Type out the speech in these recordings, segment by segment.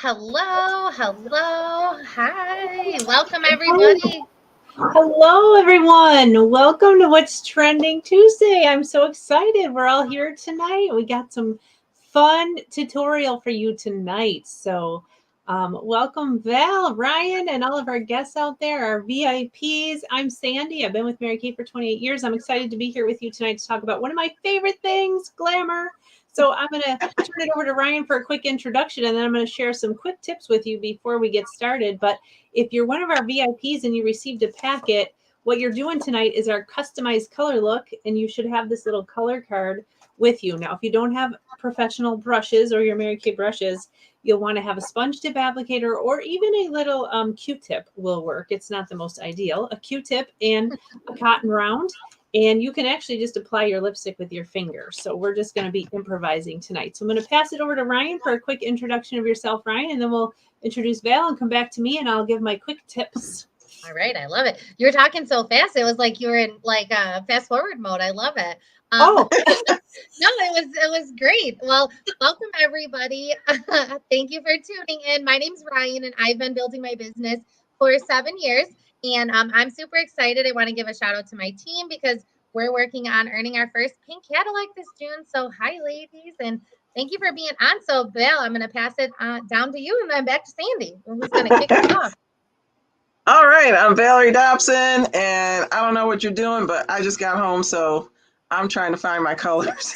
Hello, hello, hi, welcome everybody. Hello, everyone. Welcome to What's Trending Tuesday. I'm so excited. We're all here tonight. We got some fun tutorial for you tonight. Welcome Val, Ryan, and all of our guests out there, our VIPs. I'm Sandy. I've been with Mary Kay for 28 years. I'm excited to be here with you tonight to talk about one of my favorite things, glamour. So I'm going to turn it over to Ryan for a quick introduction, and then I'm going to share some quick tips with you before we get started. But if you're one of our VIPs and you received a packet, what you're doing tonight is our customized color look, and you should have this little color card with you. Now, if you don't have professional brushes or your Mary Kay brushes, you'll want to have a sponge tip applicator or even a little Q-tip will work. It's not the most ideal. A Q-tip and a cotton round. And you can actually just apply your lipstick with your finger. So we're just going to be improvising tonight. So I'm going to pass it over to Ryan for a quick introduction of yourself, Ryan, and then we'll introduce Val and come back to me and I'll give my quick tips. All right, I love it. You were talking so fast. It was like you were in like fast forward mode. I love it. Oh, No, it was great. Well, welcome everybody. Thank you for tuning in. My name's Ryan, and I've been building my business for 7 years, and I'm super excited. I want to give a shout out to my team because we're working on earning our first pink Cadillac this June. So, hi, ladies, and thank you for being on. So, Bill, I'm going to pass it down to you, and then back to Sandy, who's going to kick us off. All right, I'm Valerie Dobson, and I don't know what you're doing, but I just got home, so I'm trying to find my colors.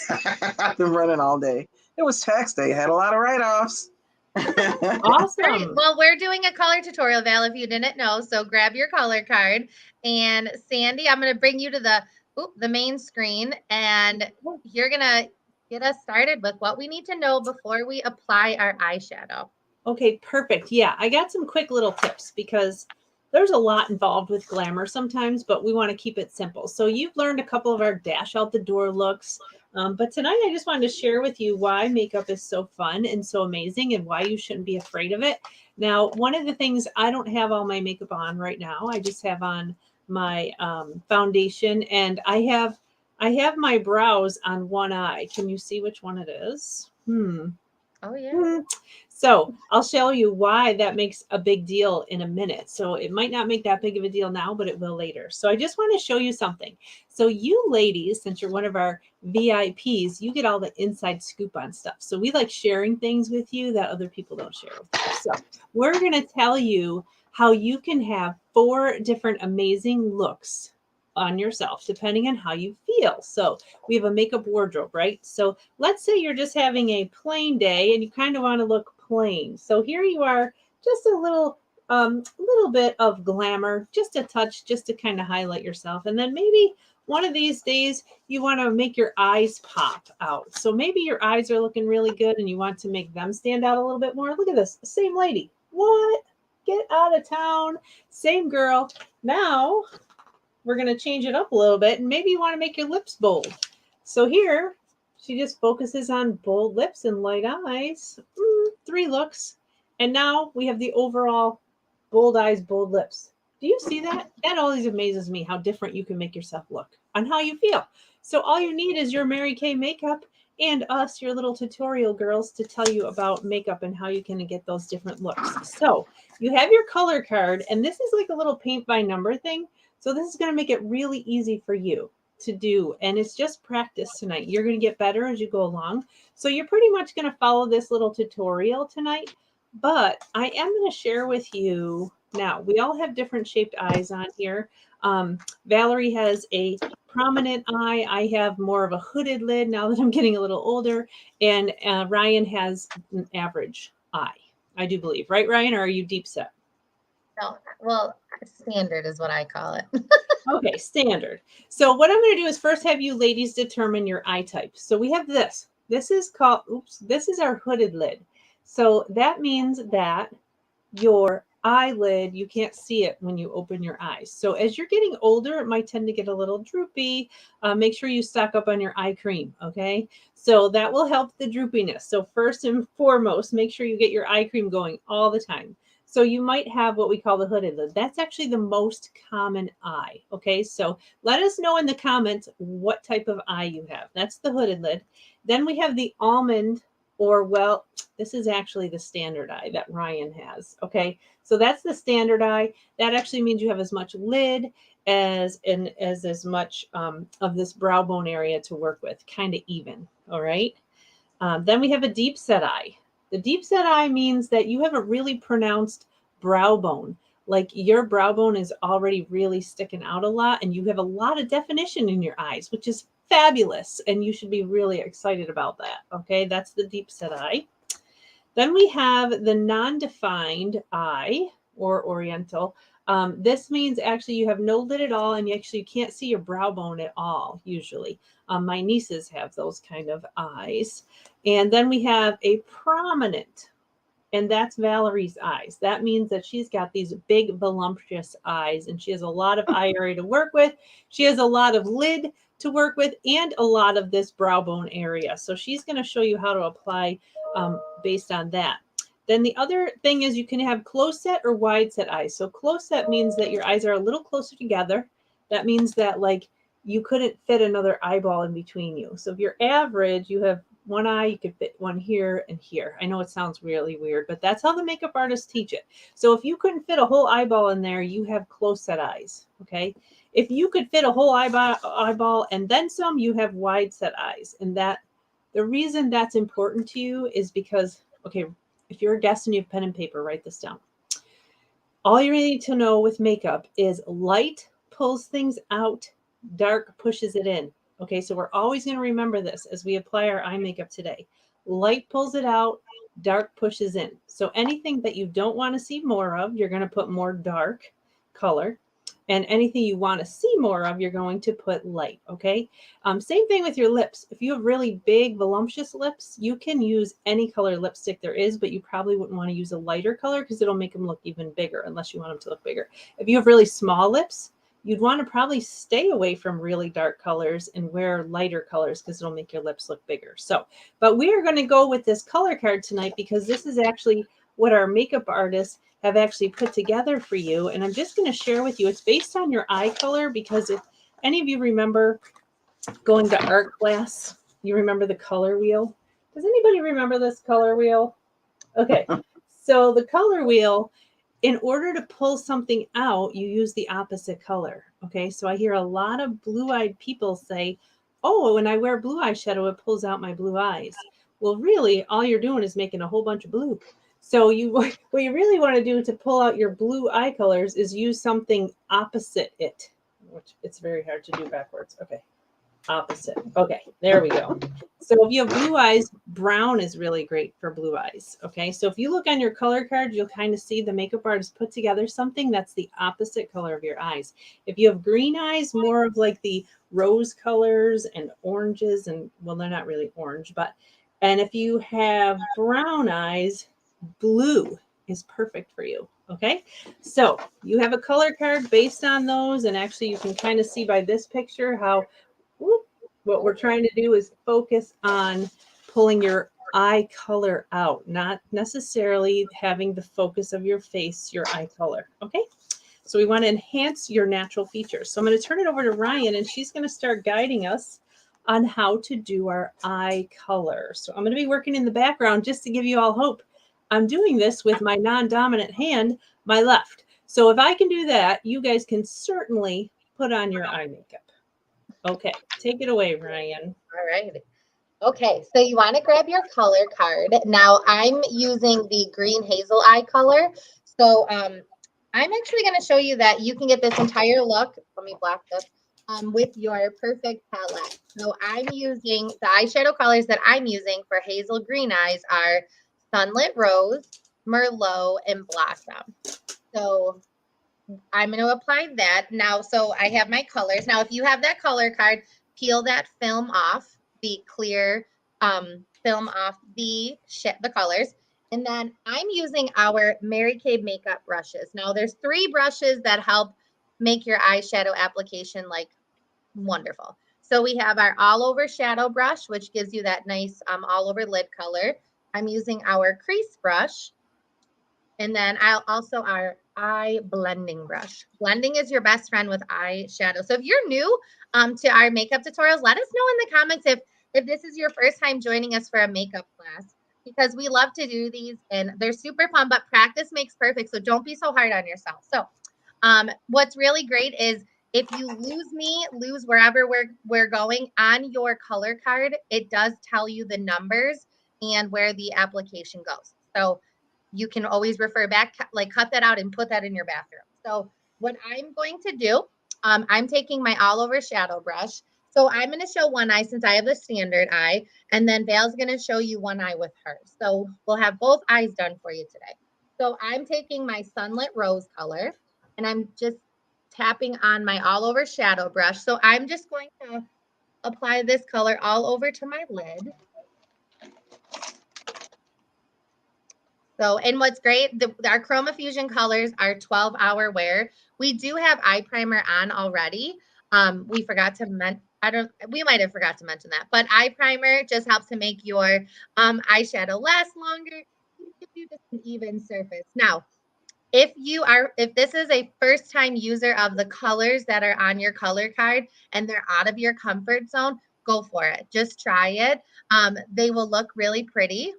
I've been running all day. It was tax day, had a lot of write-offs. awesome. Right. Well, we're doing a color tutorial, Val, if you didn't know. So grab your color card. And Sandy, I'm going to bring you to the main screen, and you're going to get us started with what we need to know before we apply our eyeshadow. Okay, perfect. Yeah, I got some quick little tips because there's a lot involved with glamour sometimes, but we want to keep it simple. So you've learned a couple of our dash out the door looks. But tonight I just wanted to share with you why makeup is so fun and so amazing and why you shouldn't be afraid of it. Now, one of the things, I don't have all my makeup on right now. I just have on my foundation, and I have my brows on one eye. Can you see which one it is? Oh, yeah. So I'll show you why that makes a big deal in a minute. So it might not make that big of a deal now, but it will later. So I just want to show you something. So you ladies, since you're one of our VIPs, you get all the inside scoop on stuff. So we like sharing things with you that other people don't share with you. So we're going to tell you how you can have 4 different amazing looks on yourself depending on how you feel. So we have a makeup wardrobe, right? So let's say you're just having a plain day and you kind of want to look plain. So here you are, just a little bit of glamour, just a touch, just to kind of highlight yourself. And then maybe one of these days you want to make your eyes pop out. So maybe your eyes are looking really good and you want to make them stand out a little bit more. Look at this, same lady. What? Get out of town. Same girl. Now we're going to change it up a little bit, and maybe you want to make your lips bold. So here, she just focuses on bold lips and light eyes. 3 looks. And now we have the overall bold eyes, bold lips. Do you see that? That always amazes me how different you can make yourself look on how you feel. So all you need is your Mary Kay makeup and us, your little tutorial girls, to tell you about makeup and how you can get those different looks. So you have your color card, and this is like a little paint by number thing. So this is going to make it really easy for you to do. And it's just practice tonight. You're going to get better as you go along. So you're pretty much going to follow this little tutorial tonight. But I am going to share with you now. We all have different shaped eyes on here. Valerie has a prominent eye. I have more of a hooded lid now that I'm getting a little older. And Ryan has an average eye, I do believe. Right, Ryan? Or are you deep set? No, well, standard is what I call it. Okay, standard. So what I'm going to do is first have you ladies determine your eye type. So we have this. This is called, this is our hooded lid. So that means that your eyelid, you can't see it when you open your eyes. So as you're getting older, it might tend to get a little droopy. Make sure you stock up on your eye cream, okay? So that will help the droopiness. So first and foremost, make sure you get your eye cream going all the time. So you might have what we call the hooded lid. That's actually the most common eye, okay? So let us know in the comments what type of eye you have. That's the hooded lid. Then we have the almond or, well, this is actually the standard eye that Ryan has. Okay, so that's the standard eye. That actually means you have as much lid as much of this brow bone area to work with, kind of even. All right. Then we have a deep set eye. The deep set eye means that you have a really pronounced brow bone. Like your brow bone is already really sticking out a lot, and you have a lot of definition in your eyes, which is fabulous. And you should be really excited about that. Okay, that's the deep set eye. Then we have the non-defined eye or oriental. This means actually you have no lid at all, and you can't see your brow bone at all, usually. My nieces have those kind of eyes. And then we have a prominent, and that's Valerie's eyes. That means that she's got these big, voluptuous eyes, and she has a lot of eye area to work with. She has a lot of lid to work with and a lot of this brow bone area. So she's going to show you how to apply based on that. Then the other thing is you can have close set or wide set eyes. So close set means that your eyes are a little closer together. That means that like you couldn't fit another eyeball in between you. So if you're average, you have one eye, you could fit one here and here. I know it sounds really weird, but that's how the makeup artists teach it. So if you couldn't fit a whole eyeball in there, you have close set eyes. Okay. If you could fit a whole eyeball and then some, you have wide set eyes. And that the reason that's important to you is because, okay, if you're a guest and you have pen and paper, write this down. All you need to know with makeup is light pulls things out, dark pushes it in. Okay, so we're always going to remember this as we apply our eye makeup today. Light pulls it out, dark pushes in. So anything that you don't want to see more of, you're going to put more dark color. And anything you want to see more of, you're going to put light, okay? Same thing with your lips. If you have really big, voluptuous lips, you can use any color lipstick there is, but you probably wouldn't want to use a lighter color because it'll make them look even bigger unless you want them to look bigger. If you have really small lips, you'd want to probably stay away from really dark colors and wear lighter colors because it'll make your lips look bigger. So, but we are going to go with this color card tonight because this is actually what our makeup artists have actually put together for you. And I'm just going to share with you, it's based on your eye color because if any of you remember going to art class, you remember the color wheel. Does anybody remember this color wheel? Okay, so the color wheel, in order to pull something out, you use the opposite color. Okay, so I hear a lot of blue-eyed people say, oh, when I wear blue eyeshadow, it pulls out my blue eyes. Well, really, all you're doing is making a whole bunch of blue. So what you really want to do to pull out your blue eye colors is use something opposite it, which it's very hard to do backwards. Okay, opposite. Okay, there we go. So if you have blue eyes, brown is really great for blue eyes. Okay, so if you look on your color card, you'll kind of see the makeup artist put together something that's the opposite color of your eyes. If you have green eyes, more of like the rose colors and oranges, and well, they're not really orange, but, and if you have brown eyes, blue is perfect for you. Okay, so you have a color card based on those, and actually you can kind of see by this picture how what we're trying to do is focus on pulling your eye color out, not necessarily having the focus of your face, your eye color. Okay, so we want to enhance your natural features. So I'm going to turn it over to Ryan, and she's going to start guiding us on how to do our eye color. So I'm going to be working in the background just to give you all hope. I'm doing this with my non-dominant hand, my left. So if I can do that, you guys can certainly put on your eye makeup. Okay, take it away, Ryan. All right. Okay, so you want to grab your color card. Now I'm using the green hazel eye color. So I'm actually going to show you that you can get this entire look. Let me block this. With your perfect palette. So I'm using the eyeshadow colors that I'm using for hazel green eyes are Sunlit Rose, Merlot, and Blossom. So I'm going to apply that now. So I have my colors. Now, if you have that color card, peel that film off, the clear film off the colors. And then I'm using our Mary Kay makeup brushes. Now, there's 3 brushes that help make your eyeshadow application like wonderful. So we have our all over shadow brush, which gives you that nice all over lid color. I'm using our crease brush. And then I'll also our eye blending brush. Blending is your best friend with eyeshadow. So if you're new to our makeup tutorials, let us know in the comments if this is your first time joining us for a makeup class. because we love to do these and they're super fun, but practice makes perfect. So don't be so hard on yourself. So what's really great is if you lose wherever we're going on your color card, it does tell you the numbers and where the application goes. So you can always refer back, like cut that out and put that in your bathroom. So what I'm going to do, I'm taking my all over shadow brush. So I'm going to show one eye since I have the standard eye, and then Val's going to show you one eye with hers. So we'll have both eyes done for you today. So I'm taking my Sunlit Rose color, and I'm just tapping on my all over shadow brush. So I'm just going to apply this color all over to my lid. So, and what's great, our Chroma Fusion colors are 12-hour wear. We do have eye primer on already. We forgot to we might have forgot to mention that, but eye primer just helps to make your eyeshadow last longer, give you just an even surface. Now, if this is a first time user of the colors that are on your color card and they're out of your comfort zone, go for it. Just try it. They will look really pretty.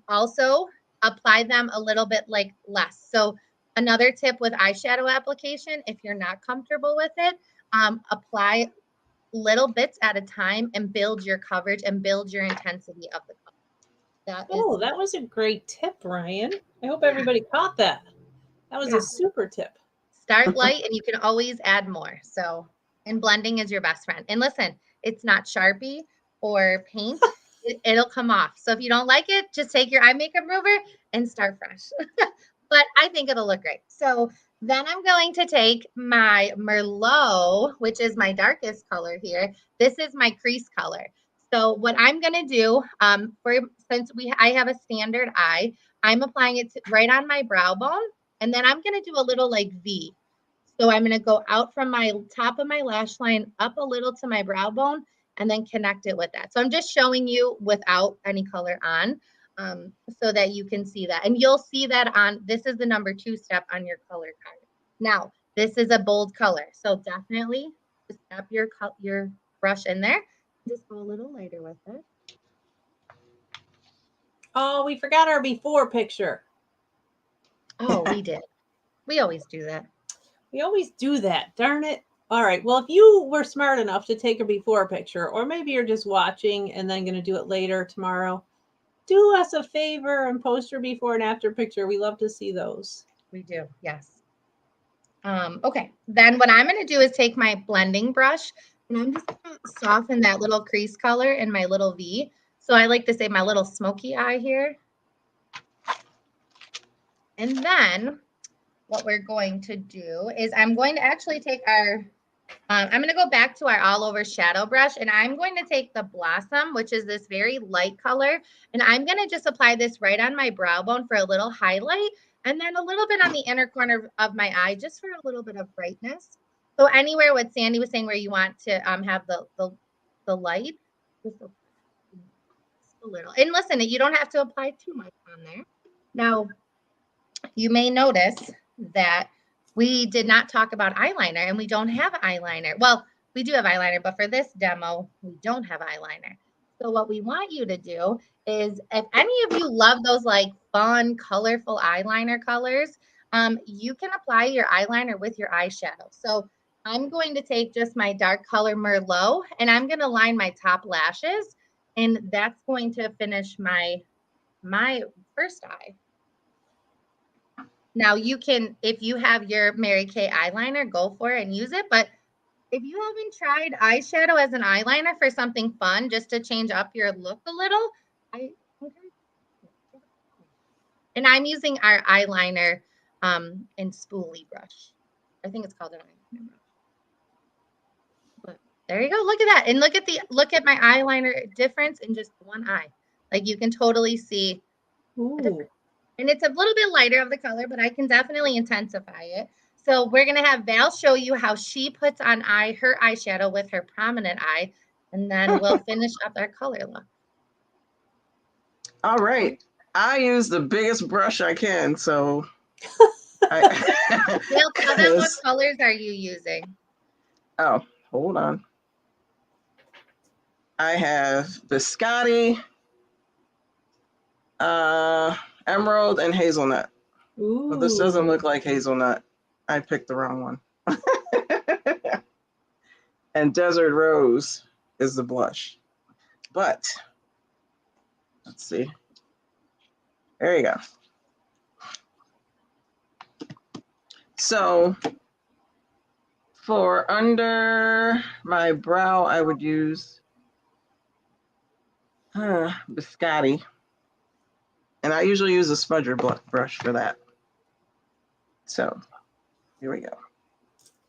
Also, apply them a little bit like less. So another tip with eyeshadow application, if you're not comfortable with it, apply little bits at a time and build your coverage and build your intensity of the color. That was a great tip, Ryan. I hope everybody caught that. That was a super tip. Start light and you can always add more. So, and blending is your best friend. And listen, it's not Sharpie or paint. It'll come off. So if you don't like it, just take your eye makeup remover and start fresh. But I think it'll look great. So then I'm going to take my Merlot, which is my darkest color here. This is my crease color. So what I'm going to do, I have a standard eye, I'm applying it right on my brow bone. And then I'm going to do a little like V. So I'm going to go out from my top of my lash line up a little to my brow bone and then connect it with that. So I'm just showing you without any color on so that you can see that. And you'll see that this is the number 2 step on your color card. Now, this is a bold color. So definitely just tap your brush in there. Just go a little lighter with it. Oh, we forgot our before picture. Oh, we did. We always do that. We always do that. Darn it. All right. Well, if you were smart enough to take a before picture, or maybe you're just watching and then going to do it later tomorrow, do us a favor and post your before and after picture. We love to see those. We do. Yes. Okay. Then what I'm going to do is take my blending brush and I'm just going to soften that little crease color in my little V. So I like to say my little smoky eye here. And then what we're going to do is I'm going to actually take I'm going to go back to our all over shadow brush and I'm going to take the Blossom, which is this very light color. And I'm going to just apply this right on my brow bone for a little highlight and then a little bit on the inner corner of my eye, just for a little bit of brightness. So anywhere what Sandy was saying where you want to have the light, just a little. And listen, you don't have to apply too much on there. Now, you may notice that we did not talk about eyeliner and we don't have eyeliner. Well, we do have eyeliner, but for this demo, we don't have eyeliner. So what we want you to do is if any of you love those like fun, colorful eyeliner colors, you can apply your eyeliner with your eyeshadow. So I'm going to take just my dark color Merlot and I'm going to line my top lashes and that's going to finish my first eye. Now you can, if you have your Mary Kay eyeliner, go for it and use it. But if you haven't tried eyeshadow as an eyeliner for something fun, just to change up your look a little, and I'm using our eyeliner in spoolie brush. I think it's called an eyeliner brush. But there you go. Look at that. And look at my eyeliner difference in just one eye. Like you can totally see. Ooh. And it's a little bit lighter of the color, but I can definitely intensify it. So we're going to have Val show you how she puts on her eyeshadow with her prominent eye, and then we'll finish up our color look. All right. I use the biggest brush I can, so. Val, tell them what colors are you using? Oh, hold on. I have Biscotti, Emerald and hazelnut. Ooh. But this doesn't look like hazelnut. I picked the wrong one. And Desert Rose is the blush. But let's see. There you go. So for under my brow, I would use Biscotti. And I usually use a smudger brush for that. So here we go.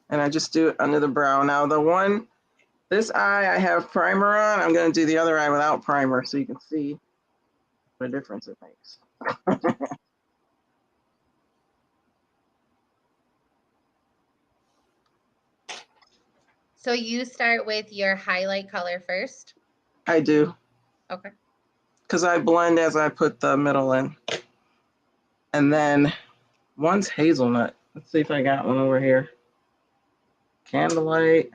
And I just do it under the brow. Now this eye I have primer on. I'm going to do the other eye without primer so you can see what a difference it makes. So you start with your highlight color first? I do. Okay. Because I blend as I put the middle in. And then one's hazelnut. Let's see if I got one over here. Candlelight.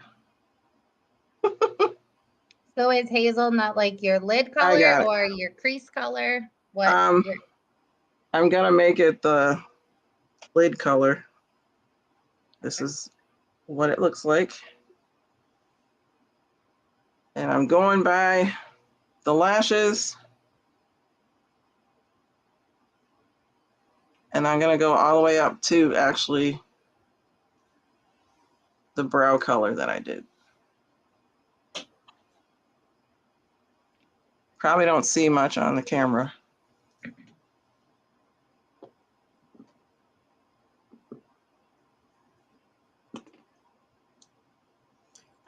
So is hazelnut like your lid color or your crease color? What? I'm going to make it the lid color. This is what it looks like. And I'm going by the lashes. And I'm going to go all the way up to actually the brow color that I did. Probably don't see much on the camera.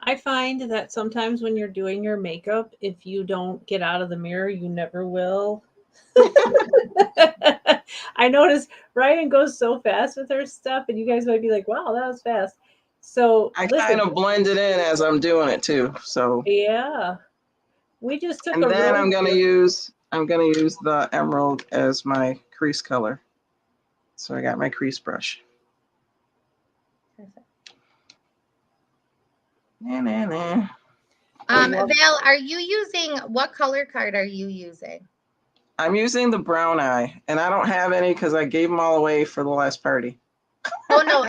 I find that sometimes when you're doing your makeup, if you don't get out of the mirror, you never will. I notice Ryan goes so fast with her stuff, and you guys might be like, wow, that was fast. So I kind of blend it in as I'm doing it too. So yeah. We just took and then I'm gonna use the emerald as my crease color. So I got my crease brush. Perfect. Val, are you using, what color card are you using? I'm using the brown eye, and I don't have any because I gave them all away for the last party. Oh no,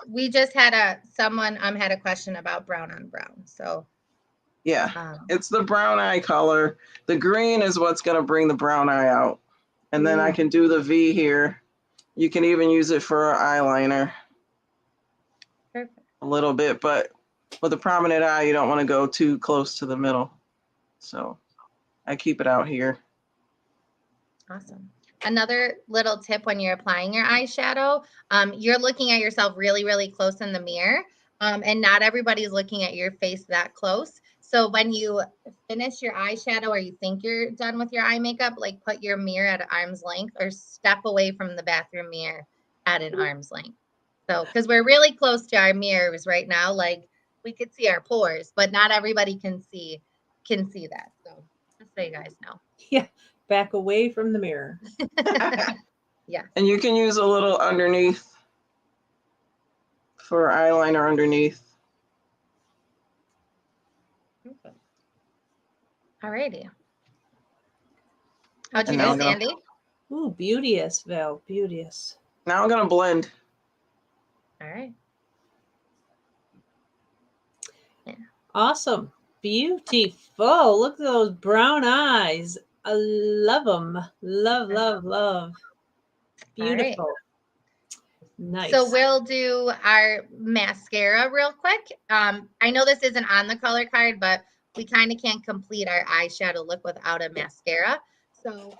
we just had someone had a question about brown on brown. So yeah, it's the brown eye color. The green is what's gonna bring the brown eye out, and then I can do the V here. You can even use it for an eyeliner. Perfect. A little bit, but with a prominent eye, you don't want to go too close to the middle. So I keep it out here. Awesome. Another little tip when you're applying your eyeshadow, you're looking at yourself really, really close in the mirror. And not everybody's looking at your face that close. So when you finish your eyeshadow or you think you're done with your eye makeup, like put your mirror at arm's length or step away from the bathroom mirror at an arm's length. So, because we're really close to our mirrors right now, like we could see our pores, but not everybody can see that. So just so you guys know. Yeah, back away from the mirror. Yeah. And you can use a little underneath for eyeliner underneath. Okay. All righty. How'd you do, Sandy? Ooh, beauteous, Val, beauteous. Now I'm gonna blend. All right. Yeah. Awesome. Beautiful. Look at those brown eyes. I love them. Love, love, love. Beautiful. Right. Nice. So we'll do our mascara real quick. I know this isn't on the color card, but we kind of can't complete our eyeshadow look without a mascara. So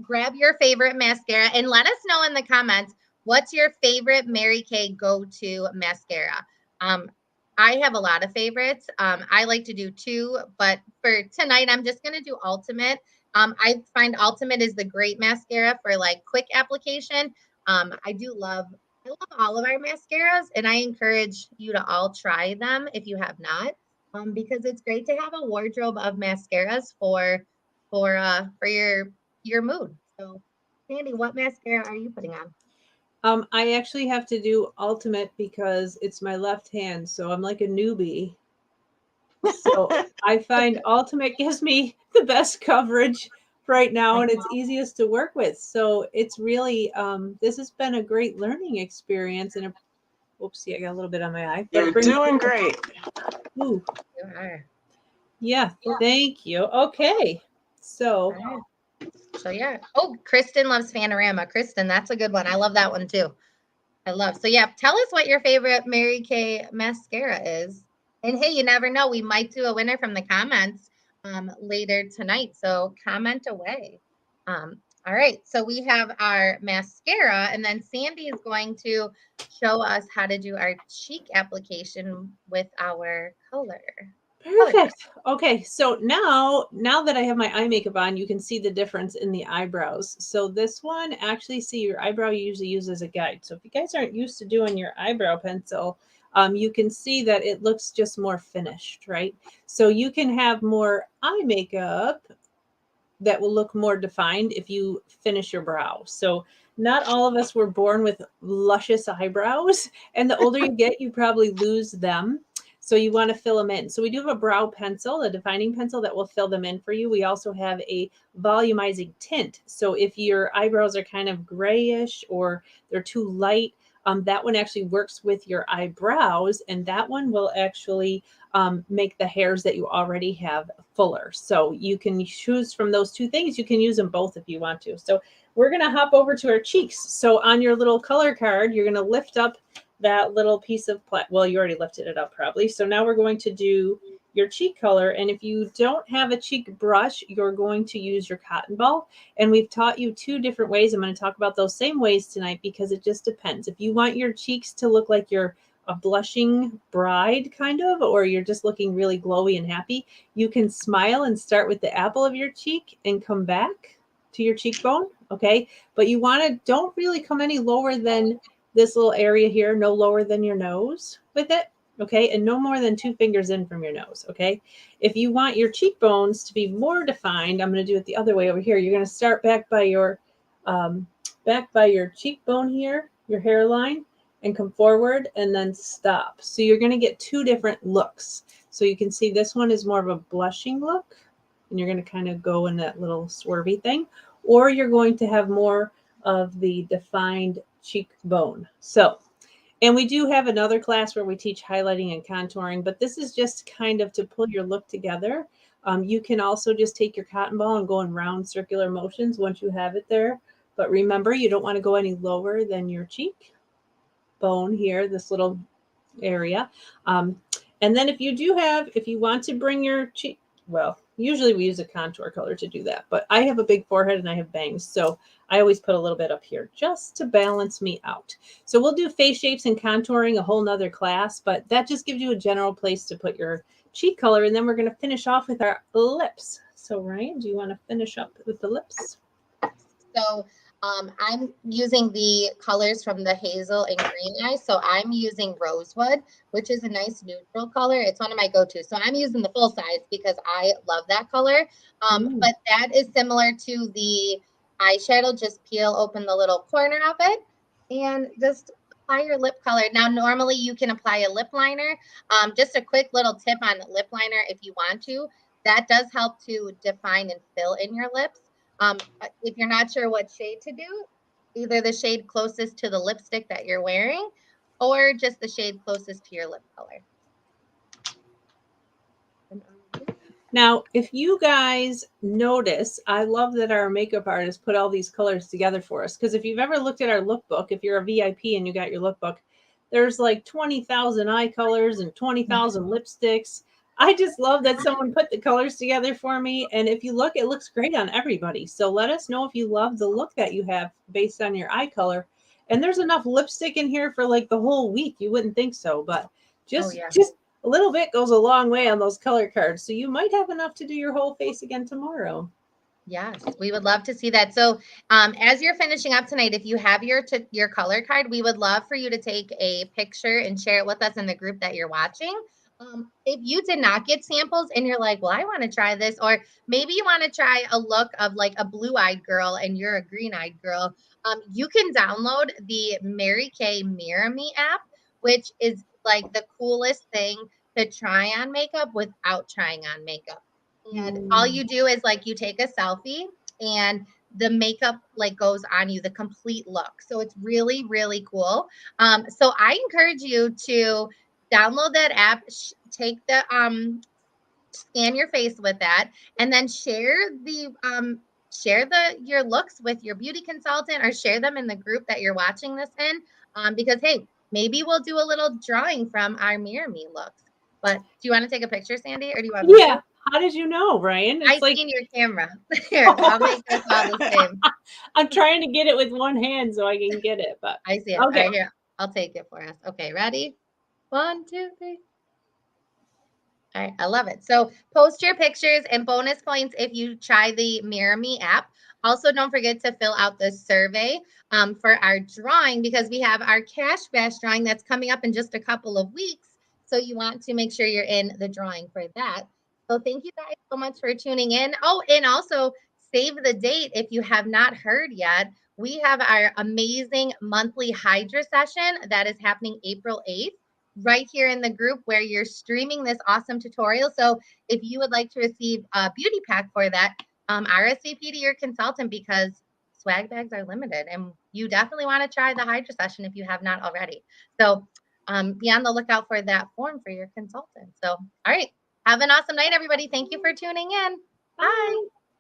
grab your favorite mascara and let us know in the comments, what's your favorite Mary Kay go-to mascara? I have a lot of favorites. I like to do 2, but for tonight, I'm just going to do Ultimate. I find Ultimate is the great mascara for like quick application. I love all of our mascaras, and I encourage you to all try them if you have not, because it's great to have a wardrobe of mascaras for your mood. So, Sandy, what mascara are you putting on? I actually have to do Ultimate because it's my left hand, so I'm like a newbie. So I find Ultimate gives me the best coverage right now, and it's easiest to work with. So it's really, this has been a great learning experience. And oopsie, I got a little bit on my eye. But You're doing great. Ooh, You are. yeah, thank you. Okay, so All right. So yeah. Oh, Kristen loves Panorama. Kristen, that's a good one. I love that one too. I love. So yeah, tell us what your favorite Mary Kay mascara is. And hey, you never know, we might do a winner from the comments later tonight. So comment away. All right. So we have our mascara, and then Sandy is going to show us how to do our cheek application with our color. perfect. Okay, so now that I have my eye makeup on, you can see the difference in the eyebrows. So this one, actually, see, your eyebrow you usually use as a guide. So if you guys aren't used to doing your eyebrow pencil, you can see that it looks just more finished, right? So you can have more eye makeup that will look more defined if you finish your brow. So not all of us were born with luscious eyebrows, and the older you get, you probably lose them. So you want to fill them in. So we do have a brow pencil, a defining pencil that will fill them in for you. We also have a volumizing tint. So if your eyebrows are kind of grayish or they're too light, that one actually works with your eyebrows, and that one will actually make the hairs that you already have fuller. So you can choose from those two things. You can use them both if you want to. So we're going to hop over to our cheeks. So on your little color card, you're going to lift up that little piece of well, you already lifted it up probably. So now we're going to do your cheek color. And if you don't have a cheek brush, you're going to use your cotton ball. And we've taught you two different ways. I'm going to talk about those same ways tonight because it just depends. If you want your cheeks to look like you're a blushing bride kind of, or you're just looking really glowy and happy, you can smile and start with the apple of your cheek and come back to your cheekbone. Okay. But you want to, don't really come any lower than this little area here, no lower than your nose with it. Okay. And no more than 2 fingers in from your nose. Okay. If you want your cheekbones to be more defined, I'm going to do it the other way over here. You're going to start back by your cheekbone here, your hairline, and come forward and then stop. So you're going to get 2 different looks. So you can see this one is more of a blushing look, and you're going to kind of go in that little swervy thing, or you're going to have more of the defined cheekbone. So, and we do have another class where we teach highlighting and contouring, but this is just kind of to pull your look together. You can also just take your cotton ball and go in round circular motions once you have it there. But remember, you don't want to go any lower than your cheek bone here, this little area. And then if you want to bring your cheek, well, usually we use a contour color to do that, but I have a big forehead and I have bangs. So I always put a little bit up here just to balance me out. So we'll do face shapes and contouring, a whole nother class, but that just gives you a general place to put your cheek color. And then we're going to finish off with our lips. So Ryan, do you want to finish up with the lips? So I'm using the colors from the hazel and green eye. So I'm using rosewood, which is a nice neutral color. It's one of my go-tos. So I'm using the full size because I love that color. But that is similar to the eyeshadow. Just peel open the little corner of it and just apply your lip color. Now, normally you can apply a lip liner. Just a quick little tip on lip liner if you want to. That does help to define and fill in your lips. If you're not sure what shade to do, either the shade closest to the lipstick that you're wearing or just the shade closest to your lip color. Now, if you guys notice, I love that our makeup artist put all these colors together for us. Because if you've ever looked at our lookbook, if you're a VIP and you got your lookbook, there's like 20,000 eye colors and 20,000 lipsticks. I just love that someone put the colors together for me. And if you look, it looks great on everybody. So let us know if you love the look that you have based on your eye color. And there's enough lipstick in here for like the whole week. You wouldn't think so, but just a little bit goes a long way on those color cards. So you might have enough to do your whole face again tomorrow. Yes, we would love to see that. So as you're finishing up tonight, if you have your color card, we would love for you to take a picture and share it with us in the group that you're watching. If you did not get samples and you're like, well, I want to try this, or maybe you want to try a look of like a blue-eyed girl and you're a green-eyed girl, you can download the Mary Kay Mirami app, which is like the coolest thing to try on makeup without trying on makeup. And all you do is like you take a selfie and the makeup like goes on you, the complete look. So it's really, really cool. So I encourage you to download that app, take the scan your face with that, and then share your looks with your beauty consultant, or share them in the group that you're watching this in. Because hey, maybe we'll do a little drawing from our Mirror Me looks. But do you want to take a picture, Sandy, or do you want me Yeah. to? How did you know, Ryan? I It's like seen your camera. Here, I'll make this all the same. I'm trying to get it with one hand so I can get it, but I see it. All okay. right, here. I'll take it for us. Okay, ready? 1, 2, 3. All right, I love it. So post your pictures and bonus points if you try the Mirror Me app. Also, don't forget to fill out the survey for our drawing, because we have our Cash Bash drawing that's coming up in just a couple of weeks. So you want to make sure you're in the drawing for that. So thank you guys so much for tuning in. Oh, and also save the date if you have not heard yet. We have our amazing monthly Hydra session that is happening April 8th. Right here in the group where you're streaming this awesome tutorial. So if you would like to receive a beauty pack for that, RSVP to your consultant, because swag bags are limited, and you definitely want to try the Hydra session if you have not already. So be on the lookout for that form for your consultant. So, all right. Have an awesome night, everybody. Thank you for tuning in. Bye.